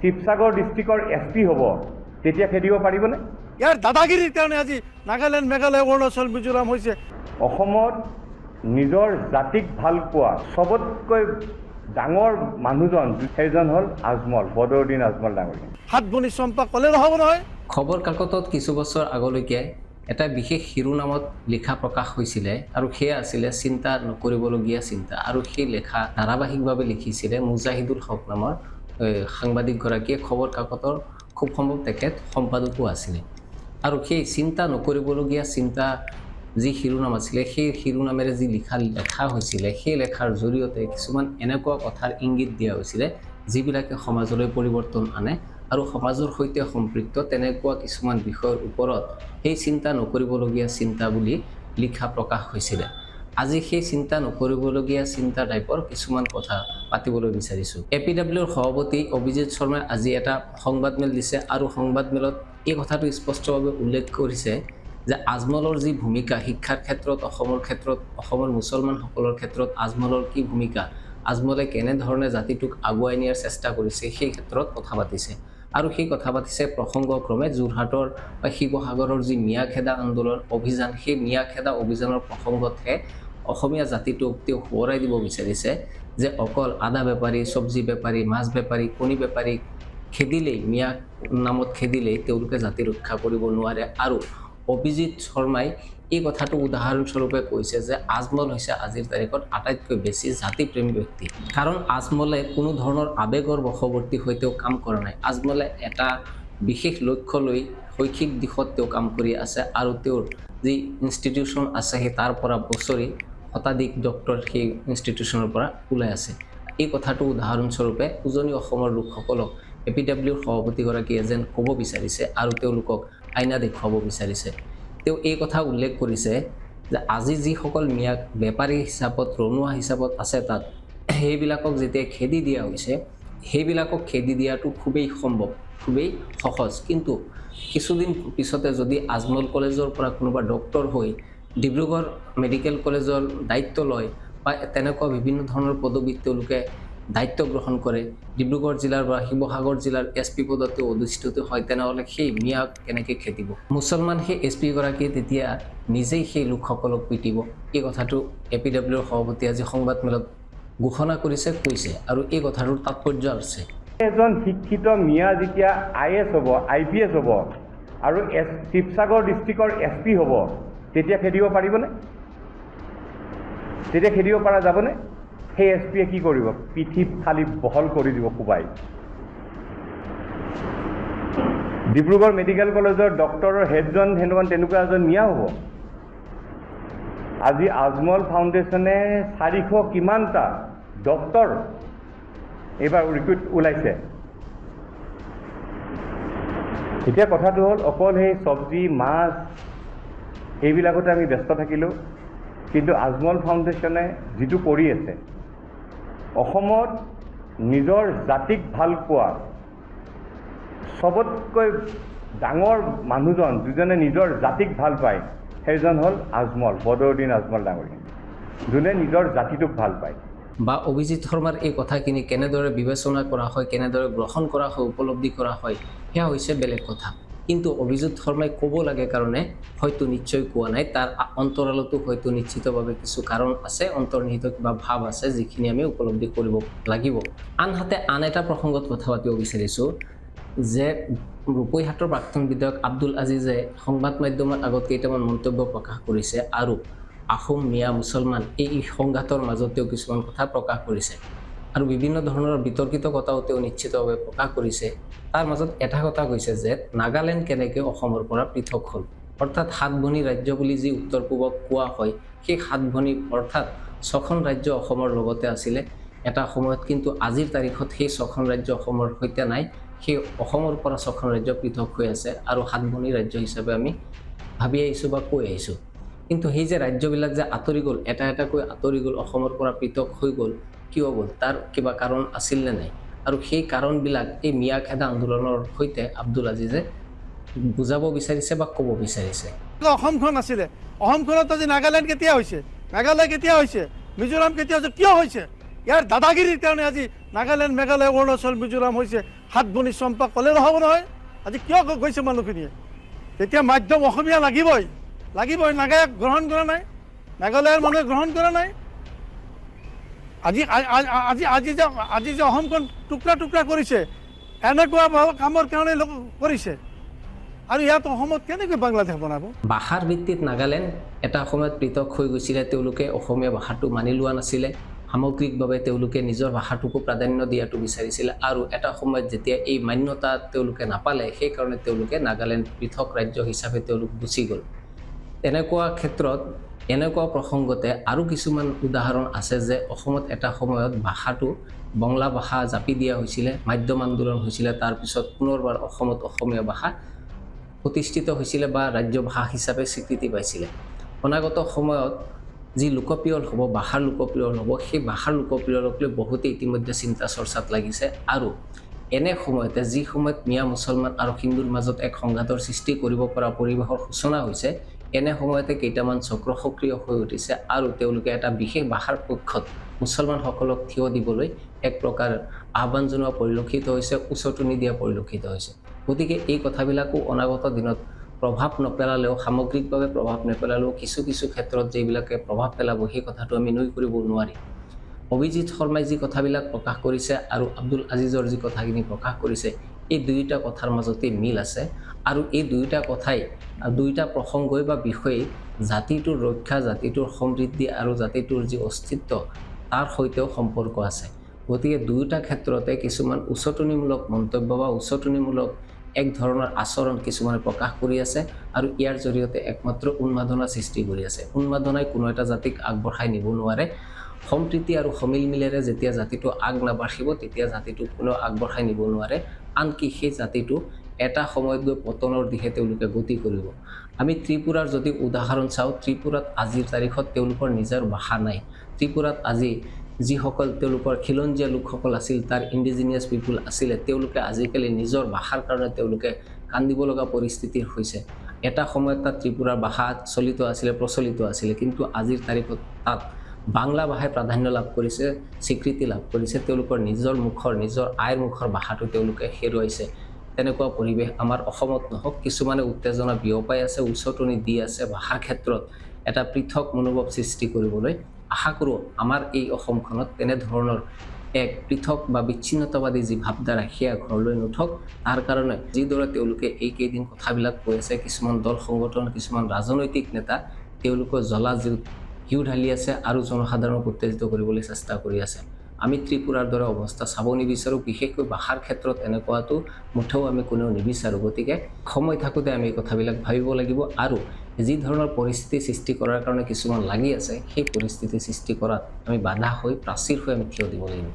শিৱসাগৰ ডিষ্ট্ৰিক্টৰ SP হ'ব তেতিয়া খেদিব পাৰিবনে? ইয়াৰ দাদাগিৰিৰ কাৰণে আজি নাগালেণ্ড, মেঘালয়, অৰুণাচল, মিজোৰাম হৈছে। অসমত নিজৰ জাতিক ভাল পোৱা চবতকৈ ডাঙৰ মানুহজন সেইজন হ'ল আজমল, বদৰুদ্দিন আজমল ডাঙৰীয়া। হাত বনি চম্পা ক'লে নহ'ব নহয়। খবৰ কাকতত কিছু বছৰ আগলৈকে এটা বিশেষ শিৰোনামত লিখা প্ৰকাশ হৈছিলে আৰু সেয়া আছিলে চিন্তা নকৰিবলগীয়া চিন্তা। আৰু সেই লেখা ধাৰাবাহিকভাৱে লিখিছিলে মুজাহিদুল হক নামৰ সাংবাদিকগৰাকীয়ে। খবৰ কাকতৰ খুব সম্ভৱ তেখেত সম্পাদকো আছিলে। আৰু সেই চিন্তা নকৰিবলগীয়া চিন্তা যি শিৰোনাম আছিলে, সেই শিৰোনামেৰে যি লেখা হৈছিলে, সেই লেখাৰ জৰিয়তে কিছুমান এনেকুৱা কথাৰ ইংগিত দিয়া হৈছিলে যিবিলাকে সমাজলৈ পৰিৱৰ্তন আনে আৰু সমাজৰ সৈতে সম্পৃক্ত তেনেকুৱা কিছুমান বিষয়ৰ ওপৰত সেই চিন্তা নকৰিবলগীয়া চিন্তা বুলি লিখা প্ৰকাশ হৈছিলে। আজি সেই চিন্তা নকৰিবলগীয়া চিন্তা টাইপৰ কিছুমান কথা পাতিবলৈ বিচাৰিছোঁ। APWৰ সভাপতি অভিজিত শৰ্মাই আজি এটা সংবাদমেল দিছে আৰু সংবাদমেলত এই কথাটো স্পষ্টভাৱে উল্লেখ কৰিছে যে আজমলৰ যি ভূমিকা শিক্ষাৰ ক্ষেত্ৰত, অসমৰ মুছলমানসকলৰ ক্ষেত্ৰত আজমলৰ কি ভূমিকা, আজমলে কেনেধৰণে জাতিটোক আগুৱাই নিয়াৰ চেষ্টা কৰিছে সেই ক্ষেত্ৰত কথা পাতিছে। আৰু সেই কথা পাতিছে প্ৰসংগক্ৰমে যোৰহাটৰ বা শিৱসাগৰৰ যি মিয়াখেদা আন্দোলন অভিযান, সেই মিয়াখেদা অভিযানৰ প্ৰসংগতহে অসমীয়া জাতিটোক তেওঁ সোঁৱৰাই দিব বিচাৰিছে যে অকল আদা বেপাৰী, চব্জি বেপাৰী, মাছ বেপাৰী, কণী বেপাৰী খেদিলেই, মিয়া নামত খেদিলেই তেওঁলোকে জাতি ৰক্ষা কৰিব নোৱাৰে। আৰু অভিজিত শৰ্মাই এই কথাটো উদাহৰণস্বৰূপে কৈছে যে আজমল হৈছে আজিৰ তাৰিখত আটাইতকৈ বেছি জাতিপ্ৰেমী ব্যক্তি। কাৰণ আজমলে কোনো ধৰণৰ আৱেগৰ বশৱৰ্তী হৈ তেওঁ কাম কৰা নাই। আজমলে এটা বিশেষ লক্ষ্য লৈ শৈক্ষিক দিশত তেওঁ কাম কৰি আছে আৰু তেওঁৰ যি ইনষ্টিটিউশ্যন আছে সেই তাৰ পৰা বছৰি শতাধিক ডক্টৰ সেই ইনষ্টিটিউশ্যনৰ পৰা ওলাই আছে। এই কথাটো উদাহৰণস্বৰূপে উজনি অসমৰ লোকসকলক APWৰ সভাপতিগৰাকীয়ে যেন ক'ব বিচাৰিছে আৰু তেওঁলোকক আইনা দেখুৱাব বিচাৰিছে। তেওঁ এই কথা উল্লেখ কৰিছে যে আজি যিসকল মিয়া বেপাৰী হিচাপত, ৰণুৱা হিচাপত আছে তাত, সেইবিলাকক যেতিয়া খেদি দিয়া হৈছে, সেইবিলাকক খেদি দিয়াটো খুবেই সম্ভৱ, খুবেই সহজ। কিন্তু কিছুদিন পিছতে যদি আজমল কলেজৰ পৰা কোনোবা ডক্টৰ হৈ ডিব্ৰুগড় মেডিকেল কলেজৰ দায়িত্ব লয় বা তেনেকুৱা বিভিন্ন ধৰণৰ পদবীত তেওঁলোকে দায়িত্ব গ্ৰহণ কৰে, ডিব্ৰুগড় জিলাৰ বা শিৱসাগৰ জিলাৰ SP পদত অধিষ্ঠিত হয়, তেনেহ'লে সেই মিয়াক কেনেকৈ খেদিব? মুছলমান সেই SP গৰাকীয়ে তেতিয়া নিজেই সেই লোকসকলক পিটিব। এই কথাটো APWৰ সভাপতি আজি সংবাদমেলত ঘোষণা কৰিছে, কৈছে। আৰু এই কথাটোৰ তাৎপৰ্য আছে। এজন শিক্ষিত মিয়া যেতিয়া IS হ'ব, IPS হ'ব আৰু শিৱসাগৰ ডিষ্ট্ৰিক্টৰ SP হ'ব তেতিয়া খেদিব পাৰিবনে? তেতিয়া খেদিব পৰা যাবনে? সেই SPয়ে কি কৰিব? পিঠি খালি বহল কৰি দিব কোবাই। ডিব্ৰুগড় মেডিকেল কলেজৰ ডক্টৰৰ হেডজন সেনেকুৱা তেনেকুৱা এজন মিয়া হ'ব। আজি আজমল ফাউণ্ডেশ্যনে 400 কিমানটা ডক্টৰ এইবাৰ ৰিক্ৰুইট ওলাইছে। এতিয়া কথাটো হ'ল অকল সেই চব্জি, মাছ এইবিলাকতে আমি ব্যস্ত থাকিলোঁ, কিন্তু আজমল ফাউণ্ডেশ্যনে যিটো কৰি আছে অসমত নিজৰ জাতিক ভাল পোৱা চবতকৈ ডাঙৰ মানুহজন যিজনে নিজৰ জাতিক ভাল পায় সেইজন হ'ল আজমল, বদৰুদ্দিন আজমল ডাঙৰীয়া, যোনে নিজৰ জাতিটোক ভাল পায়। বা অভিজিত শৰ্মাৰ এই কথাখিনি কেনেদৰে বিবেচনা কৰা হয়, কেনেদৰে গ্ৰহণ কৰা হয়, উপলব্ধি কৰা হয়, সেয়া হৈছে বেলেগ কথা। কিন্তু অভিজিত শৰ্মাই ক'ব লাগে কাৰণে হয়তো নিশ্চয় কোৱা নাই, তাৰ অন্তৰালতো হয়তো নিশ্চিতভাৱে কিছু কাৰণ আছে, অন্তৰ্নিহিত কিবা ভাৱ আছে যিখিনি আমি উপলব্ধি কৰিব লাগিব। আনহাতে আন এটা প্ৰসংগত কথা পাতিব বিচাৰিছোঁ যে ৰূপৈহাটৰ প্ৰাক্তন বিধায়ক আব্দুল আজিজে সংবাদ মাধ্যমৰ আগত কেইটামান মন্তব্য প্ৰকাশ কৰিছে আৰু আহোম, মিয়া, মুছলমান এই সংঘাতৰ মাজতেও কিছুমান কথা প্ৰকাশ কৰিছে আৰু বিভিন্ন ধৰণৰ বিতৰ্কিত কথাও তেওঁ নিশ্চিতভাৱে প্ৰকাশ কৰিছে। তাৰ মাজত এটা কথা কৈছে যে নাগালেণ্ড কেনেকৈ অসমৰ পৰা পৃথক হ'ল, অৰ্থাৎ 7 ভনী ৰাজ্য বুলি যি উত্তৰ পূবক কোৱা হয়, সেই 7 ভনী অৰ্থাৎ 6খন ৰাজ্য অসমৰ লগতে আছিলে এটা সময়ত, কিন্তু আজিৰ তাৰিখত সেই 6খন ৰাজ্য অসমৰ সৈতে নাই। সেই অসমৰ পৰা 6খন ৰাজ্য পৃথক হৈ আছে আৰু 7 ভনী ৰাজ্য হিচাপে আমি ভাবি আহিছোঁ বা কৈ আহিছোঁ। কিন্তু সেই যে ৰাজ্যবিলাক যে আঁতৰি গ'ল, এটা এটাকৈ আঁতৰি গ'ল, অসমৰ পৰা পৃথক হৈ গ'ল, কিয় গ'ল? তাৰ কিবা কাৰণ আছিল নে নাই? আৰু সেই কাৰণবিলাক এই মিয়াখেদা আন্দোলনৰ সৈতে আব্দুল আজিজে বুজাব বিচাৰিছে বা ক'ব বিচাৰিছে। অসমখন আছিলে, অসমখনত আজি নাগালেণ্ড কেতিয়া হৈছে, মেঘালয় কেতিয়া হৈছে, মিজোৰাম কেতিয়া হৈছে, কিয় হৈছে? ইয়াৰ দাদাগিৰিৰ কাৰণে আজি নাগালেণ্ড, মেঘালয়, অৰুণাচল, মিজোৰাম হৈছে। হাত বনি চম্পা ক'লে নহ'ব নহয়। আজি কিয় গৈছে মানুহখিনিয়ে? তেতিয়া মাধ্যম অসমীয়া লাগিবই, নাগায়ক গ্ৰহণ কৰা নাই, মেঘালয়ৰ মানুহে গ্ৰহণ কৰা নাই। আজি যে অসমখন টুকুৰা কৰিছে, এনেকুৱা কামৰ কাৰণে কৰিছে, আৰু ইয়াত অসমত কেনেকৈ বাংলাদেশ বনাব? ভাষাৰ ভিত্তিত নাগালেণ্ড এটা সময়ত পৃথক হৈ গৈছিলে। তেওঁলোকে অসমীয়া ভাষাটো মানি লোৱা নাছিলে। সামগ্ৰিকভাৱে তেওঁলোকে নিজৰ ভাষাটোকো প্ৰাধান্য দিয়াটো বিচাৰিছিলে, আৰু এটা সময়ত যেতিয়া এই মান্যতা তেওঁলোকে নাপালে, সেইকাৰণে তেওঁলোকে নাগালেণ্ড পৃথক ৰাজ্য হিচাপে তেওঁলোক গুচি গ'ল। তেনেকুৱা ক্ষেত্ৰত এনেকুৱা প্ৰসংগতে আৰু কিছুমান উদাহৰণ আছে যে অসমত এটা সময়ত ভাষাটো বঙলা ভাষা জাপি দিয়া হৈছিলে, মাধ্যম আন্দোলন হৈছিলে, তাৰপিছত পুনৰবাৰ অসমত অসমীয়া ভাষা প্ৰতিষ্ঠিত হৈছিলে বা ৰাজ্য ভাষা হিচাপে স্বীকৃতি পাইছিলে। অনাগত সময়ত যি লোকপ্ৰিয় হ'ব, ভাষাৰ লোকপ্ৰিয় হ'ব, সেই ভাষাৰ লোকপ্ৰিয়ক লৈ বহুতে ইতিমধ্যে চিন্তা চৰ্চাত লাগিছে। আৰু এনে সময়তে যি সময়ত মিয়া মুছলমান আৰু হিন্দুৰ মাজত এক সংঘাতৰ সৃষ্টি কৰিব পৰা পৰিৱেশৰ সূচনা হৈছে, এনে সময়তে কেইটামান চক্ৰ সক্ৰিয় হৈ উঠিছে আৰু তেওঁলোকে এটা বিশেষ ভাষাৰ পক্ষত মুছলমানসকলক থিয় দিবলৈ এক প্ৰকাৰ আহ্বান জনোৱা পৰিলক্ষিত হৈছে, উচতনি দিয়া পৰিলক্ষিত হৈছে। গতিকে এই কথাবিলাকো অনাগত দিনত প্ৰভাৱ নপেলালেও, সামগ্ৰিকভাৱে প্ৰভাৱ নেপেলালেও কিছু ক্ষেত্ৰত যিবিলাকে প্ৰভাৱ পেলাব, সেই কথাটো আমি নুই কৰিব নোৱাৰি। অভিজিৎ শৰ্মাই যি কথাবিলাক প্ৰকাশ কৰিছে আৰু আব্দুল আজিজৰ যি কথাখিনি প্ৰকাশ কৰিছে, এই দুয়োটা কথাৰ মাজতে মিল আছে। আৰু এই দুয়োটা কথাই, দুয়োটা প্ৰসংগই বা বিষয়ে জাতিটোৰ ৰক্ষা, জাতিটোৰ সমৃদ্ধি আৰু জাতিটোৰ যি অস্তিত্ব, তাৰ সৈতেও সম্পৰ্ক আছে। গতিকে দুয়োটা ক্ষেত্ৰতে কিছুমান উচতনিমূলক মন্তব্য বা উচতনিমূলক এক ধৰণৰ আচৰণ কিছুমানে প্ৰকাশ কৰি আছে, আৰু ইয়াৰ জৰিয়তে একমাত্ৰ উন্মাদনা সৃষ্টি কৰি আছে। উন্মাদনাই কোনো এটা জাতিক আগবঢ়াই নিব নোৱাৰে। সম্প্ৰীতি আৰু সমিলমিলেৰে যেতিয়া জাতিটো আগ নাবাঢ়িব, তেতিয়া জাতিটো কোনেও আগবঢ়াই নিব নোৱাৰে। আনকি সেই জাতিটো এটা সময়ত গৈ পতনৰ দিশে তেওঁলোকে গতি কৰিব। আমি ত্ৰিপুৰাৰ যদি উদাহৰণ চাওঁ, ত্ৰিপুৰাত আজিৰ তাৰিখত তেওঁলোকৰ নিজৰ ভাষা নাই। ত্ৰিপুৰাত আজি যিসকল তেওঁলোকৰ খিলঞ্জীয়া লোকসকল আছিল, তাৰ ইণ্ডিজিনিয়াছ পিপুল আছিলে, তেওঁলোকে আজিকালি নিজৰ ভাষাৰ কাৰণে তেওঁলোকে কান্দিব লগা পৰিস্থিতিৰ হৈছে। এটা সময়ত তাত ত্ৰিপুৰাৰ ভাষা প্ৰচলিত আছিলে, কিন্তু আজিৰ তাৰিখত তাত বাংলা ভাষাই প্ৰাধান্য লাভ কৰিছে, স্বীকৃতি লাভ কৰিছে। তেওঁলোকৰ নিজৰ আইৰ মুখৰ ভাষাটো তেওঁলোকে হেৰুৱাইছে। তেনেকুৱা পৰিৱেশ আমাৰ অসমত নহওক। কিছুমানে উত্তেজনা বিয়পাই আছে, উচতনি দি আছে ভাষাৰ ক্ষেত্ৰত এটা পৃথক মনোভাৱ সৃষ্টি কৰিবলৈ। আশা কৰোঁ আমাৰ এই অসমখনত তেনেধৰণৰ এক পৃথক বা বিচ্ছিন্নতাবাদী যি ভাৱধাৰা, সেয়া ঘৰলৈ নুঠক। তাৰ কাৰণে যিদৰে তেওঁলোকে এইকেইদিন কথাবিলাক কৈ আছে, কিছুমান দল সংগঠন, কিছুমান ৰাজনৈতিক নেতা তেওঁলোকৰ জ্বলা ঘিউ ঢালি আছে আৰু জনসাধাৰণক উত্তেজিত কৰিবলৈ চেষ্টা কৰি আছে। আমি ত্ৰিপুৰাৰ দৰে অৱস্থা চাব নিবিচাৰোঁ, বিশেষকৈ ভাষাৰ ক্ষেত্ৰত এনেকুৱাটো মুঠেও আমি কোনেও নিবিচাৰোঁ। গতিকে সময় থাকোঁতে আমি এই কথাবিলাক ভাবিব লাগিব, আৰু যি ধৰণৰ পৰিস্থিতি সৃষ্টি কৰাৰ কাৰণে কিছুমান লাগি আছে, সেই পৰিস্থিতি সৃষ্টি কৰাত আমি বাধা হৈ, প্ৰাচীৰ হৈ আমি থিয় দিব লাগিব।